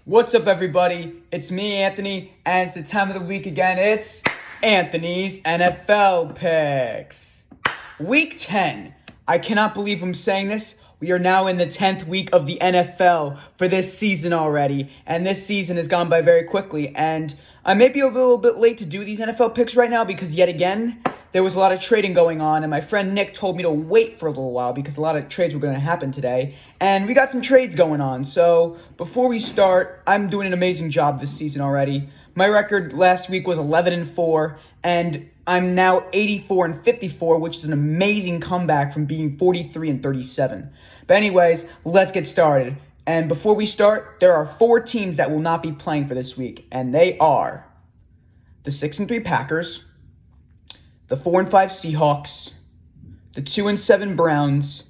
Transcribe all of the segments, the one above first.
What's up, everybody? It's me, Anthony, and it's the time of the week again. It's Anthony's NFL Picks. Week 10. I cannot believe I'm saying this. We are now in the 10th week of the NFL for this season already, and this season has gone by very quickly. And I may be a little bit late to do these NFL picks right now because, yet again, there was a lot of trading going on, and my friend Nick told me to wait for a little while because a lot of trades were going to happen today. And we got some trades going on. So before we start, I'm doing an amazing job this season already. My record last week was 11-4, and I'm now 84-54, which is an amazing comeback from being 43-37. But anyways, let's get started. And before we start, there are 4 teams that will not be playing for this week, and they are the 6-3 Packers, the 4-5 Seahawks, the 2-7 Browns,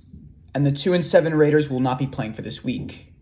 and the 2-7 Raiders will not be playing for this week.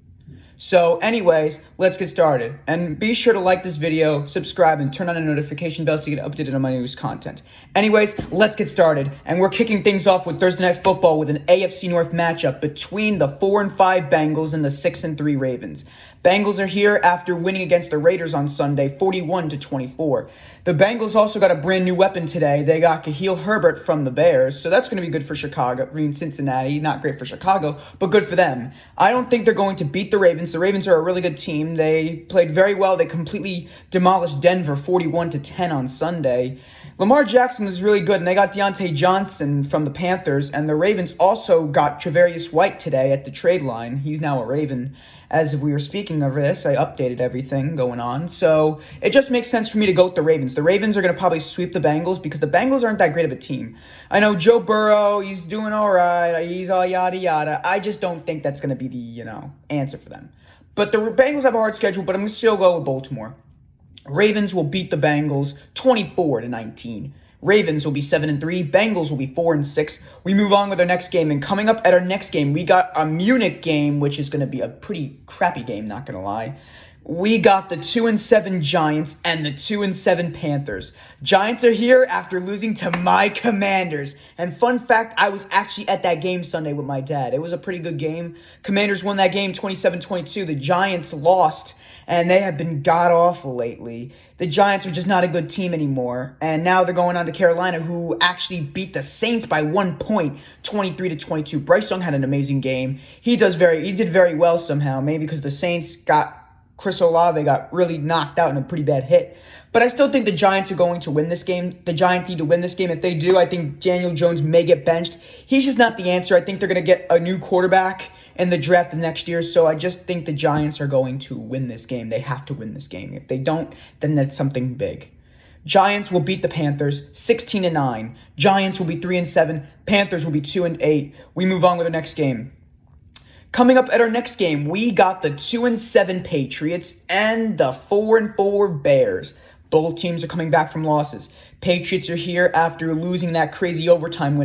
So anyways, let's get started. And be sure to like this video, subscribe, and turn on the notification bell so you get updated on my newest content. Anyways, let's get started. And we're kicking things off with Thursday Night Football with an AFC North matchup between the 4-5 Bengals and the 6-3 Ravens. Bengals are here after winning against the Raiders on Sunday, 41-24. The Bengals also got a brand new weapon today. They got Khalil Herbert from the Bears, so that's going to be good for Chicago. I mean, Cincinnati, not great for Chicago, but good for them. I don't think they're going to beat the Ravens. The Ravens are a really good team. They played very well. They completely demolished Denver 41-10 on Sunday. Lamar Jackson was really good, and they got Deontay Johnson from the Panthers, and the Ravens also got Tre'Davious White today at the trade line. He's now a Raven. As we were speaking of this, I updated everything going on, so it just makes sense for me to go with the Ravens. The Ravens are going to probably sweep the Bengals because the Bengals aren't that great of a team. I know Joe Burrow, he's doing all right, he's all yada yada. I just don't think that's going to be the, answer for them. But the Bengals have a hard schedule, but I'm going to still go with Baltimore. Ravens will beat the Bengals 24-19. Ravens will be 7-3. Bengals will be 4-6. We move on with our next game. And coming up at our next game, we got a Munich game, which is going to be a pretty crappy game, not going to lie. We got the 2-7 Giants and the 2-7 Panthers. Giants are here after losing to my Commanders. And fun fact, I was actually at that game Sunday with my dad. It was a pretty good game. Commanders won that game 27-22. The Giants lost, and they have been god-awful lately. The Giants are just not a good team anymore. And now they're going on to Carolina, who actually beat the Saints by 1 point, 23-22. Bryce Young had an amazing game. He did very well somehow, maybe because the Saints got Chris Olave got really knocked out in a pretty bad hit. But I still think the Giants are going to win this game. The Giants need to win this game. If they do, I think Daniel Jones may get benched. He's just not the answer. I think they're going to get a new quarterback in the draft of next year. So I just think the Giants are going to win this game. They have to win this game. If they don't, then that's something big. Giants will beat the Panthers 16-9. Giants will be 3-7. Panthers will be 2-8. We move on with the next game. Coming up at our next game, we got the 2-7 Patriots and the 4-4 Bears. Both teams are coming back from losses. Patriots are here after losing that crazy overtime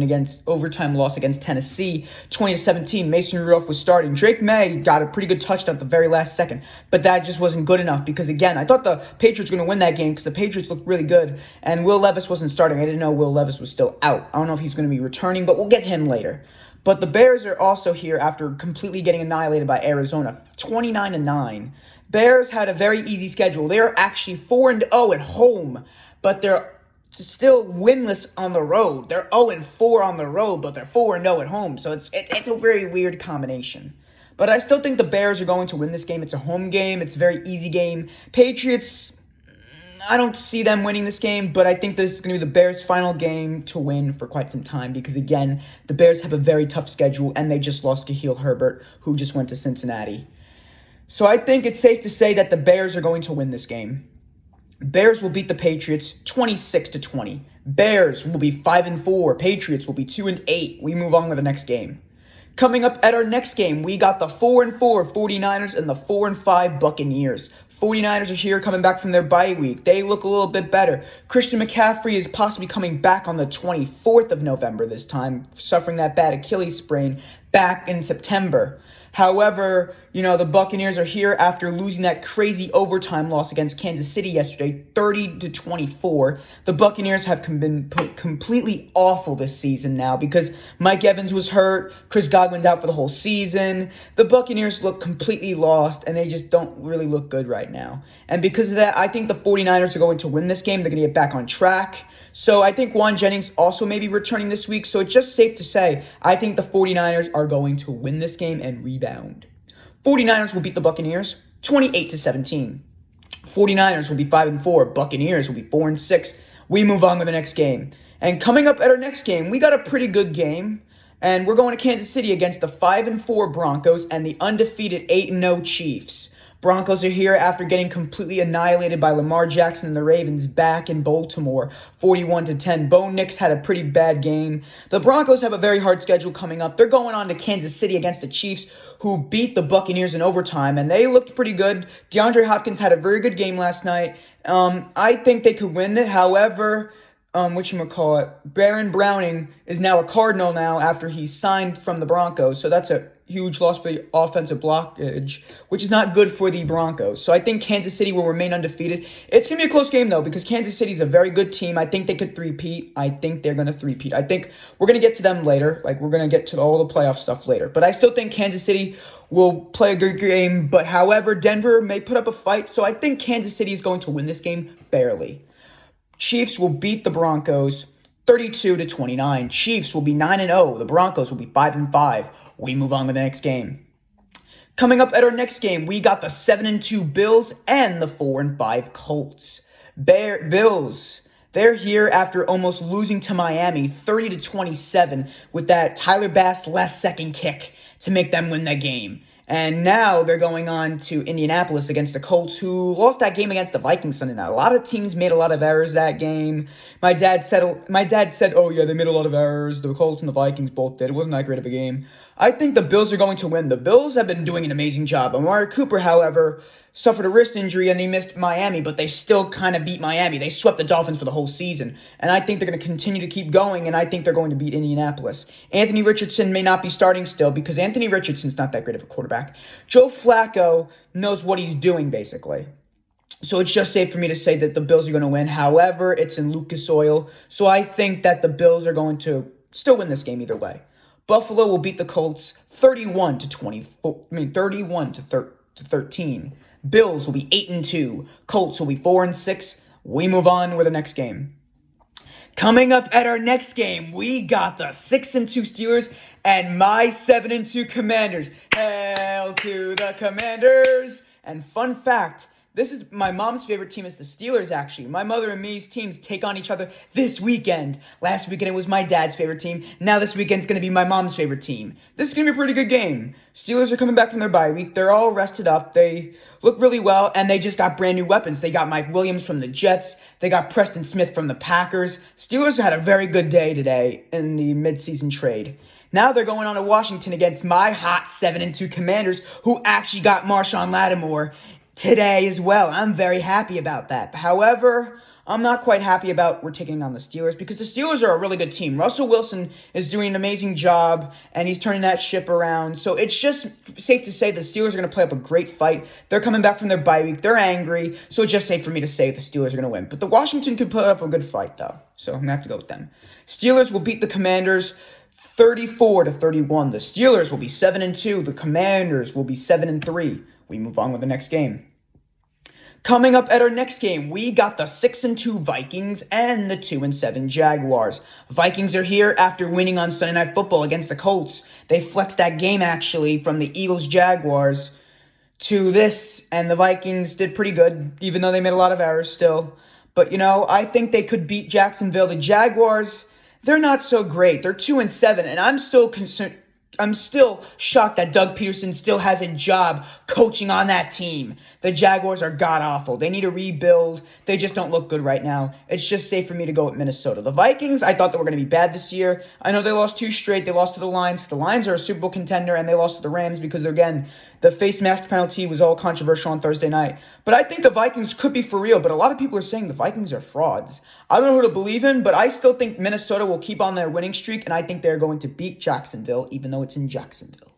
loss against Tennessee, 20-17. Mason Rudolph was starting. Drake May got a pretty good touchdown at the very last second, but that just wasn't good enough because, again, I thought the Patriots were going to win that game because the Patriots looked really good, and Will Levis wasn't starting. I didn't know Will Levis was still out. I don't know if he's going to be returning, but we'll get to him later. But the Bears are also here after completely getting annihilated by Arizona, 29-9. Bears had a very easy schedule. They are actually 4-0 at home, but they're still winless on the road. They're 0-4 on the road, but they're 4-0 at home. So it's a very weird combination. But I still think the Bears are going to win this game. It's a home game. It's a very easy game. Patriots, I don't see them winning this game, but I think this is going to be the Bears' final game to win for quite some time because, again, the Bears have a very tough schedule, and they just lost Khalil Herbert, who just went to Cincinnati. So I think it's safe to say that the Bears are going to win this game. Bears will beat the Patriots 26-20. Bears will be 5-4. Patriots will be 2-8. We move on to the next game. Coming up at our next game, we got the 4-4 49ers and the 4-5 Buccaneers. 49ers are here coming back from their bye week. They look a little bit better. Christian McCaffrey is possibly coming back on the 24th of November this time, suffering that bad Achilles sprain back in September. However, the Buccaneers are here after losing that crazy overtime loss against Kansas City yesterday, 30-24. The Buccaneers have been completely awful this season now because Mike Evans was hurt, Chris Godwin's out for the whole season. The Buccaneers look completely lost, and they just don't really look good right now. And because of that, I think the 49ers are going to win this game. They're going to get back on track. So I think Juan Jennings also may be returning this week. So it's just safe to say, I think the 49ers are going to win this game and rebound. 49ers will beat the Buccaneers 28-17. 49ers will be 5-4. Buccaneers will be 4-6. We move on to the next game. And coming up at our next game, we got a pretty good game. And we're going to Kansas City against the 5-4 Broncos and the undefeated 8-0 Chiefs. Broncos are here after getting completely annihilated by Lamar Jackson and the Ravens back in Baltimore, 41-10. Bo Nix had a pretty bad game. The Broncos have a very hard schedule coming up. They're going on to Kansas City against the Chiefs, who beat the Buccaneers in overtime, and they looked pretty good. DeAndre Hopkins had a very good game last night. I think they could win it. However, Baron Browning is now a Cardinal now after he signed from the Broncos. So that's a huge loss for the offensive blockage, which is not good for the Broncos. So I think Kansas City will remain undefeated. It's going to be a close game, though, because Kansas City is a very good team. I think they could three-peat. I think they're going to three-peat. I think we're going to get to them later. We're going to get to all the playoff stuff later. But I still think Kansas City will play a good game. But, however, Denver may put up a fight. So I think Kansas City is going to win this game barely. Chiefs will beat the Broncos 32-29. Chiefs will be 9-0. The Broncos will be 5-5. We move on to the next game. Coming up at our next game, we got the 7-2 Bills and the 4-5 Colts. Bills, they're here after almost losing to Miami 30-27 with that Tyler Bass last-second kick to make them win that game. And now they're going on to Indianapolis against the Colts, who lost that game against the Vikings Sunday night. A lot of teams made a lot of errors that game. My dad said, oh yeah, they made a lot of errors. The Colts and the Vikings both did. It wasn't that great of a game. I think the Bills are going to win. The Bills have been doing an amazing job. Amari Cooper, however, suffered a wrist injury and he missed Miami, but they still kind of beat Miami. They swept the Dolphins for the whole season. And I think they're going to continue to keep going, and I think they're going to beat Indianapolis. Anthony Richardson may not be starting still because Anthony Richardson's not that great of a quarterback. Joe Flacco knows what he's doing, basically. So it's just safe for me to say that the Bills are going to win. However, it's in Lucas Oil. So I think that the Bills are going to still win this game either way. Buffalo will beat the Colts 31-13. Bills will be 8-2. Colts will be 4-6. We move on with the next game. Coming up at our next game, we got the 6-2 Steelers and my 7-2 Commanders. Hail to the Commanders! And fun fact, this is my mom's favorite team is the Steelers, actually. My mother and me's teams take on each other this weekend. Last weekend it was my dad's favorite team. Now this weekend's going to be my mom's favorite team. This is going to be a pretty good game. Steelers are coming back from their bye week. They're all rested up. They look really well, and they just got brand new weapons. They got Mike Williams from the Jets. They got Preston Smith from the Packers. Steelers had a very good day today in the midseason trade. Now they're going on to Washington against my hot 7-2 Commanders, who actually got Marshawn Lattimore today as well. I'm very happy about that. However, I'm not quite happy about we're taking on the Steelers because the Steelers are a really good team. Russell Wilson is doing an amazing job, and he's turning that ship around. So it's just safe to say the Steelers are going to play up a great fight. They're coming back from their bye week. They're angry. So it's just safe for me to say the Steelers are going to win. But the Washington could put up a good fight, though. So I'm going to have to go with them. Steelers will beat the Commanders 34-31. The Steelers will be 7-2. The Commanders will be 7-3. We move on with the next game. Coming up at our next game, we got the 6-2 Vikings and the 2-7 Jaguars. Vikings are here after winning on Sunday Night Football against the Colts. They flexed that game, actually, from the Eagles-Jaguars to this, and the Vikings did pretty good, even though they made a lot of errors still. But, I think they could beat Jacksonville. The Jaguars, they're not so great. They're 2-7, and I'm still concerned. I'm still shocked that Doug Peterson still has a job coaching on that team. The Jaguars are god-awful. They need to rebuild. They just don't look good right now. It's just safe for me to go with Minnesota. The Vikings, I thought they were going to be bad this year. I know they lost 2 straight. They lost to the Lions. The Lions are a Super Bowl contender, and they lost to the Rams because, again, the face mask penalty was all controversial on Thursday night. But I think the Vikings could be for real, but a lot of people are saying the Vikings are frauds. I don't know who to believe in, but I still think Minnesota will keep on their winning streak, and I think they're going to beat Jacksonville, even though it's in Jacksonville.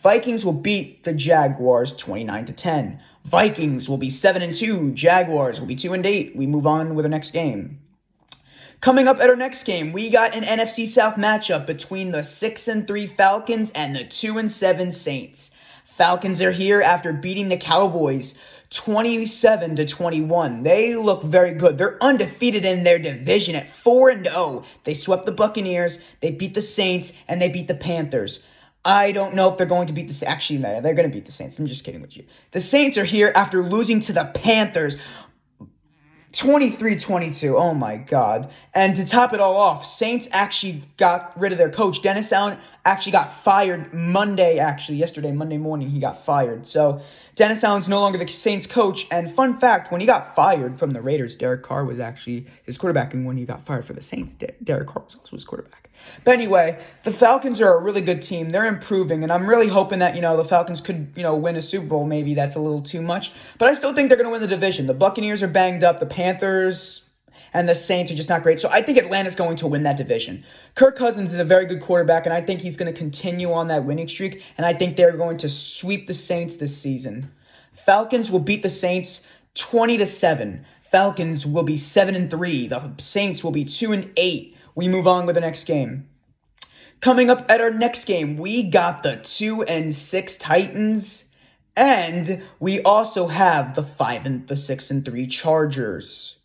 Vikings will beat the Jaguars 29-10. Vikings will be 7-2. Jaguars will be 2-8. We move on with the next game. Coming up at our next game, we got an NFC South matchup between the 6-3 Falcons and the 2-7 Saints. Falcons are here after beating the Cowboys 27-21. They look very good. They're undefeated in their division at 4-0. They swept the Buccaneers, they beat the Saints, and they beat the Panthers. I don't know if they're going to beat the... Actually, no, they're going to beat the Saints. I'm just kidding with you. The Saints are here after losing to the Panthers 23-22. Oh, my God. And to top it all off, Saints actually got rid of their coach. Dennis Allen actually got fired yesterday, Monday morning, he got fired. So Dennis Allen's no longer the Saints coach. And fun fact, when he got fired from the Raiders, Derek Carr was actually his quarterback. And when he got fired for the Saints, Derek Carr was also his quarterback. But anyway, the Falcons are a really good team. They're improving. And I'm really hoping that, the Falcons could, win a Super Bowl. Maybe that's a little too much. But I still think they're going to win the division. The Buccaneers are banged up. The Panthers and the Saints are just not great. So I think Atlanta's going to win that division. Kirk Cousins is a very good quarterback, and I think he's going to continue on that winning streak, and I think they're going to sweep the Saints this season. Falcons will beat the Saints 20-7. Falcons will be 7-3. The Saints will be 2-8. We move on with the next game. Coming up at our next game, we got the 2-6 Titans, and we also have the 6-3 Chargers.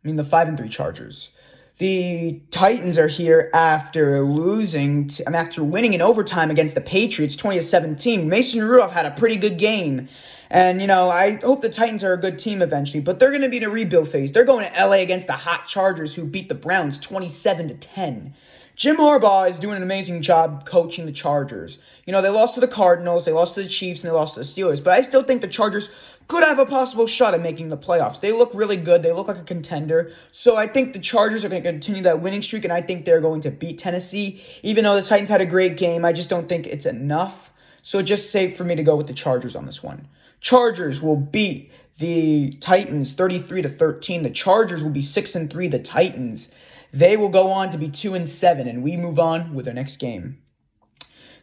The 5-3 Chargers. The Titans are here after winning in overtime against the Patriots 20-17. Mason Rudolph had a pretty good game. And, I hope the Titans are a good team eventually, but they're going to be in a rebuild phase. They're going to LA against the hot Chargers who beat the Browns 27-10. Jim Harbaugh is doing an amazing job coaching the Chargers. They lost to the Cardinals, they lost to the Chiefs, and they lost to the Steelers. But I still think the Chargers could have a possible shot at making the playoffs. They look really good. They look like a contender. So I think the Chargers are going to continue that winning streak, and I think they're going to beat Tennessee. Even though the Titans had a great game, I just don't think it's enough. So just safe for me to go with the Chargers on this one. Chargers will beat the Titans 33-13. The Chargers will be 6-3. The Titans, they will go on to be 2-7, and we move on with our next game.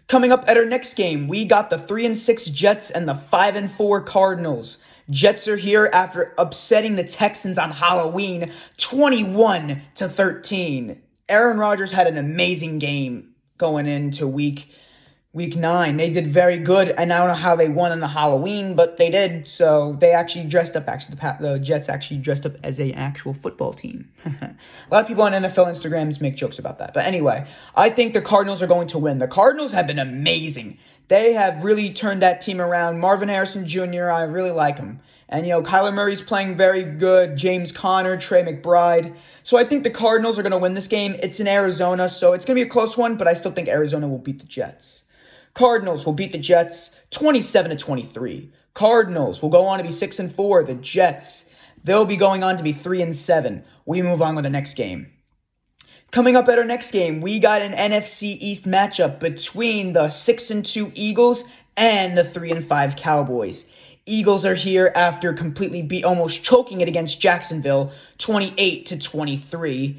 Coming up at our next game, we got the 3-6 Jets and the 5-4 Cardinals. Jets are here after upsetting the Texans on Halloween 21-13. Aaron Rodgers had an amazing game going into week 9. They did very good, and I don't know how they won on the Halloween, but they did. So they actually dressed up. The Jets actually dressed up as an actual football team. A lot of people on NFL Instagrams make jokes about that. But anyway, I think the Cardinals are going to win. The Cardinals have been amazing. They have really turned that team around. Marvin Harrison Jr., I really like him. And, Kyler Murray's playing very good. James Conner, Trey McBride. So I think the Cardinals are going to win this game. It's in Arizona, so it's going to be a close one, but I still think Arizona will beat the Jets. Cardinals will beat the Jets 27-23. Cardinals will go on to be 6-4. The Jets, they'll be going on to be 3-7. We move on with the next game. Coming up at our next game, we got an NFC East matchup between the 6-2 Eagles and the 3-5 Cowboys. Eagles are here after completely almost choking it against Jacksonville 28-23.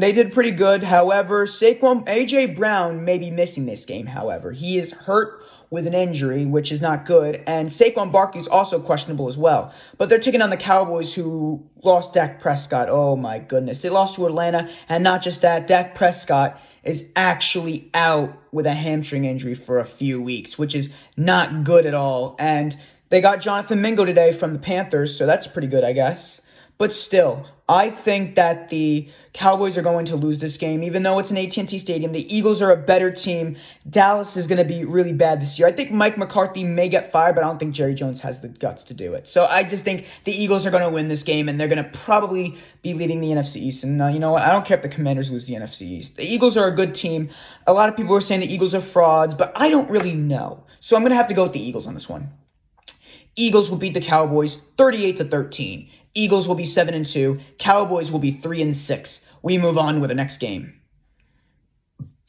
They did pretty good. However, A.J. Brown may be missing this game, however. He is hurt with an injury, which is not good. And Saquon Barkley is also questionable as well. But they're taking on the Cowboys, who lost Dak Prescott. Oh, my goodness. They lost to Atlanta. And not just that, Dak Prescott is actually out with a hamstring injury for a few weeks, which is not good at all. And they got Jonathan Mingo today from the Panthers, so that's pretty good, I guess. But still, I think that the Cowboys are going to lose this game, even though it's an AT&T Stadium. The Eagles are a better team. Dallas is going to be really bad this year. I think Mike McCarthy may get fired, but I don't think Jerry Jones has the guts to do it. So I just think the Eagles are going to win this game, and they're going to probably be leading the NFC East. And you know what? I don't care if the Commanders lose the NFC East. The Eagles are a good team. A lot of people are saying the Eagles are frauds, but I don't really know. So I'm going to have to go with the Eagles on this one. Eagles will beat the Cowboys 38-13. Eagles will be 7-2. Cowboys will be 3-6. We move on with the next game.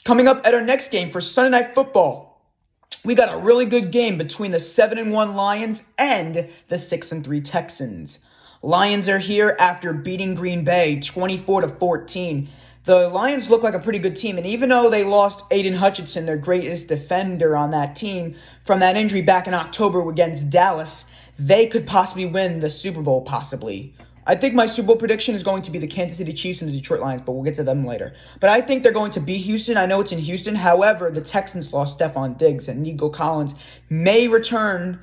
Coming up at our next game for Sunday Night Football, we got a really good game between the 7-1 Lions and the 6-3 Texans. Lions are here after beating Green Bay 24-14. The Lions look like a pretty good team, and even though they lost Aiden Hutchinson, their greatest defender on that team, from that injury back in October against Dallas, they could possibly win the Super Bowl, possibly. I think my Super Bowl prediction is going to be the Kansas City Chiefs and the Detroit Lions, but we'll get to them later. But I think they're going to beat Houston. I know it's in Houston. However, the Texans lost Stephon Diggs, and Nico Collins may return.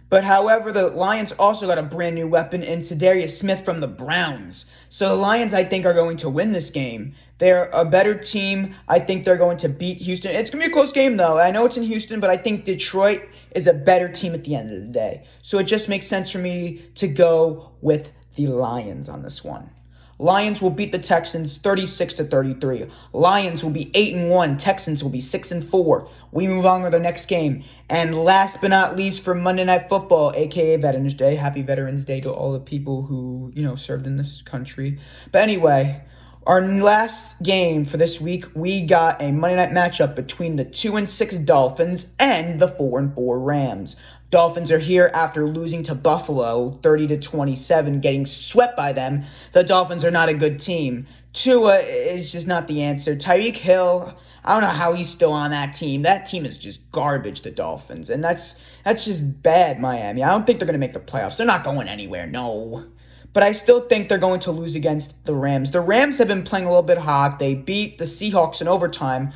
But however, the Lions also got a brand new weapon in Za'Darius Smith from the Browns. So the Lions, I think, are going to win this game. They're a better team. I think they're going to beat Houston. It's going to be a close game, though. I know it's in Houston, but I think Detroit is a better team at the end of the day. So it just makes sense for me to go with the Lions on this one. Lions will beat the Texans 36-33. Lions will be 8-1. Texans will be 6-4. We move on to the next game. And last but not least for Monday Night Football, aka Veterans Day. Happy Veterans Day to all the people who, served in this country. But anyway, our last game for this week, we got a Monday night matchup between the 2-6 Dolphins and the 4-4 Rams. Dolphins are here after losing to Buffalo 30-27, getting swept by them. The Dolphins are not a good team. Tua is just not the answer. Tyreek Hill, I don't know how he's still on that team. That team is just garbage, the Dolphins. And that's just bad, Miami. I don't think they're going to make the playoffs. They're not going anywhere, no. But I still think they're going to lose against the Rams. The Rams have been playing a little bit hot. They beat the Seahawks in overtime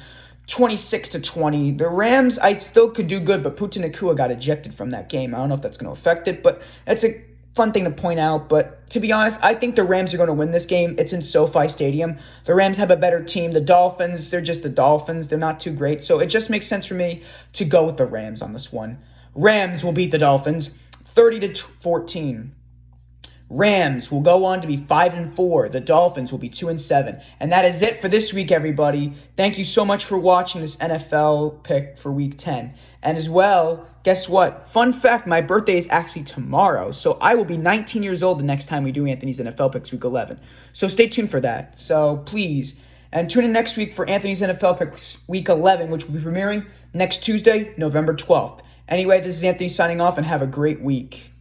26-20. The Rams, I still could do good, but Puka Nacua got ejected from that game. I don't know if that's going to affect it, but that's a fun thing to point out. But to be honest, I think the Rams are going to win this game. It's in SoFi Stadium. The Rams have a better team. The Dolphins, they're just the Dolphins. They're not too great. So it just makes sense for me to go with the Rams on this one. Rams will beat the Dolphins 30-14. Rams will go on to be 5-4. The Dolphins will be 2-7. And that is it for this week, everybody. Thank you so much for watching this NFL pick for Week 10. And as well, guess what? Fun fact, my birthday is actually tomorrow. So I will be 19 years old the next time we do Anthony's NFL Picks Week 11. So stay tuned for that. So please. And tune in next week for Anthony's NFL Picks Week 11, which will be premiering next Tuesday, November 12th. Anyway, this is Anthony signing off, and have a great week.